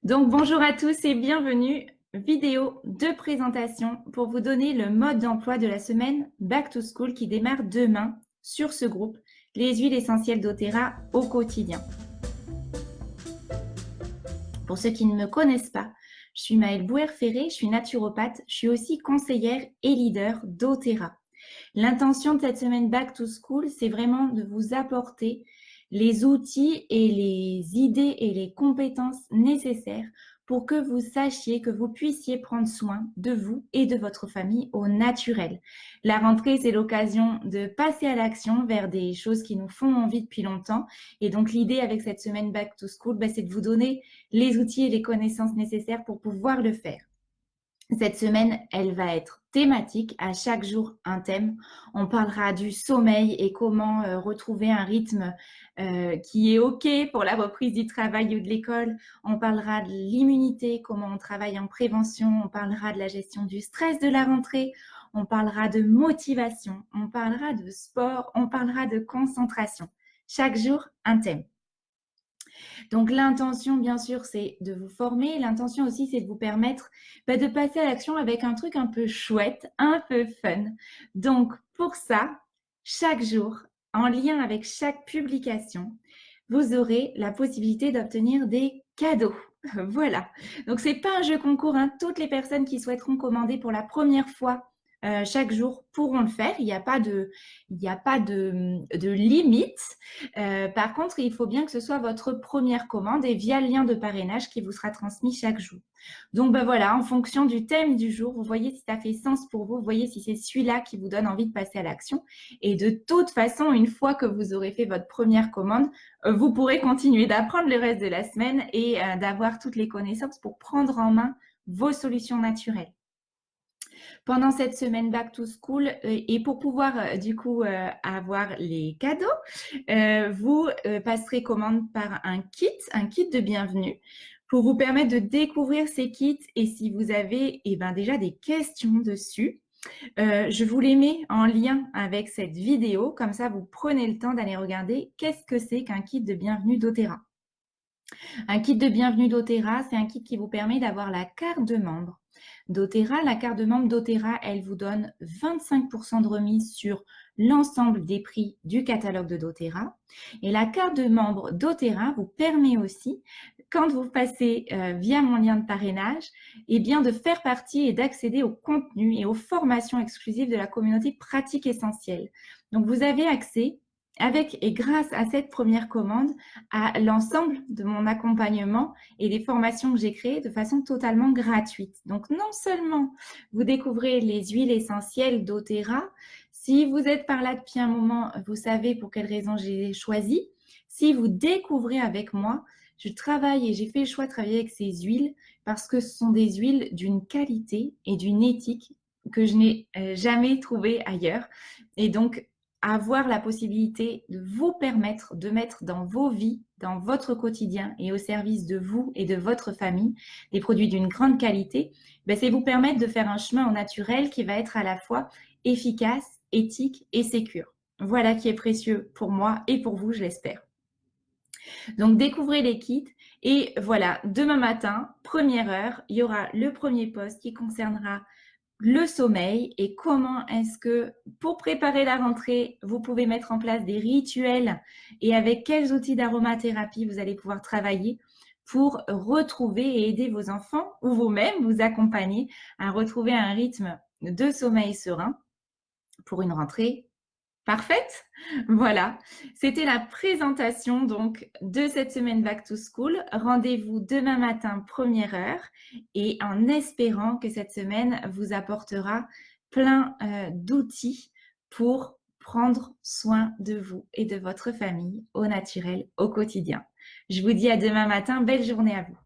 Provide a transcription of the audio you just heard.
Donc bonjour à tous et bienvenue. Vidéo de présentation pour vous donner le mode d'emploi de la semaine Back to School qui démarre demain sur ce groupe, les huiles essentielles d'Otera au quotidien. Pour ceux qui ne me connaissent pas, je suis Maëlle Bouher-Ferré, je suis naturopathe, je suis aussi conseillère et leader d'Otera. L'intention de cette semaine Back to School, c'est vraiment de vous apporter les outils et les idées et les compétences nécessaires pour que vous sachiez, que vous puissiez prendre soin de vous et de votre famille au naturel. La rentrée, c'est l'occasion de passer à l'action vers des choses qui nous font envie depuis longtemps. Et donc, l'idée avec cette semaine Back to School, c'est de vous donner les outils et les connaissances nécessaires pour pouvoir le faire. Cette semaine, elle va être thématique, à chaque jour un thème. On parlera du sommeil et comment retrouver un rythme qui est OK pour la reprise du travail ou de l'école. On parlera de l'immunité, comment on travaille en prévention. On parlera de la gestion du stress de la rentrée. On parlera de motivation. On parlera de sport. On parlera de concentration. Chaque jour, un thème. Donc l'intention, bien sûr, c'est de vous former. L'intention aussi, c'est de vous permettre de passer à l'action avec un truc un peu chouette, un peu fun. Donc pour ça, chaque jour, en lien avec chaque publication, vous aurez la possibilité d'obtenir des cadeaux. Voilà. Donc c'est pas un jeu concours, hein. Toutes les personnes qui souhaiteront commander pour la première fois chaque jour pourront le faire. Il n'y a pas de limite. Par contre, il faut bien que ce soit votre première commande et via le lien de parrainage qui vous sera transmis chaque jour. Donc voilà, en fonction du thème du jour, vous voyez si ça fait sens pour vous, vous voyez si c'est celui-là qui vous donne envie de passer à l'action. Et de toute façon, une fois que vous aurez fait votre première commande, vous pourrez continuer d'apprendre le reste de la semaine et d'avoir toutes les connaissances pour prendre en main vos solutions naturelles. Pendant cette semaine Back to School et pour pouvoir avoir les cadeaux, vous passerez commande par un kit de bienvenue pour vous permettre de découvrir ces kits et si vous avez déjà des questions dessus, je vous les mets en lien avec cette vidéo, comme ça vous prenez le temps d'aller regarder qu'est-ce que c'est qu'un kit de bienvenue d'Otera. Un kit de bienvenue d'Otera, c'est un kit qui vous permet d'avoir la carte de membre d'Otera. La carte de membre d'Otera, elle vous donne 25% de remise sur l'ensemble des prix du catalogue de d'Otera. Et la carte de membre d'Otera vous permet aussi, quand vous passez via mon lien de parrainage, de faire partie et d'accéder au contenu et aux formations exclusives de la communauté pratique essentielle. Donc, vous avez accès avec et grâce à cette première commande à l'ensemble de mon accompagnement et des formations que j'ai créées de façon totalement gratuite. Donc, non seulement vous découvrez les huiles essentielles d'Otera, si vous êtes par là depuis un moment, vous savez pour quelles raisons j'ai choisi. Si vous découvrez avec moi, je travaille et j'ai fait le choix de travailler avec ces huiles parce que ce sont des huiles d'une qualité et d'une éthique que je n'ai jamais trouvée ailleurs. Et donc, avoir la possibilité de vous permettre de mettre dans vos vies, dans votre quotidien et au service de vous et de votre famille, des produits d'une grande qualité, c'est vous permettre de faire un chemin au naturel qui va être à la fois efficace, éthique et sécure. Voilà qui est précieux pour moi et pour vous, je l'espère. Donc, découvrez les kits et voilà, demain matin, première heure, il y aura le premier post qui concernera le sommeil et comment est-ce que pour préparer la rentrée, vous pouvez mettre en place des rituels et avec quels outils d'aromathérapie vous allez pouvoir travailler pour retrouver et aider vos enfants ou vous-même vous accompagner à retrouver un rythme de sommeil serein pour une rentrée parfaite. Voilà, c'était la présentation donc de cette semaine Back to School. Rendez-vous demain matin, première heure, et en espérant que cette semaine vous apportera plein d'outils pour prendre soin de vous et de votre famille au naturel, au quotidien. Je vous dis à demain matin, belle journée à vous.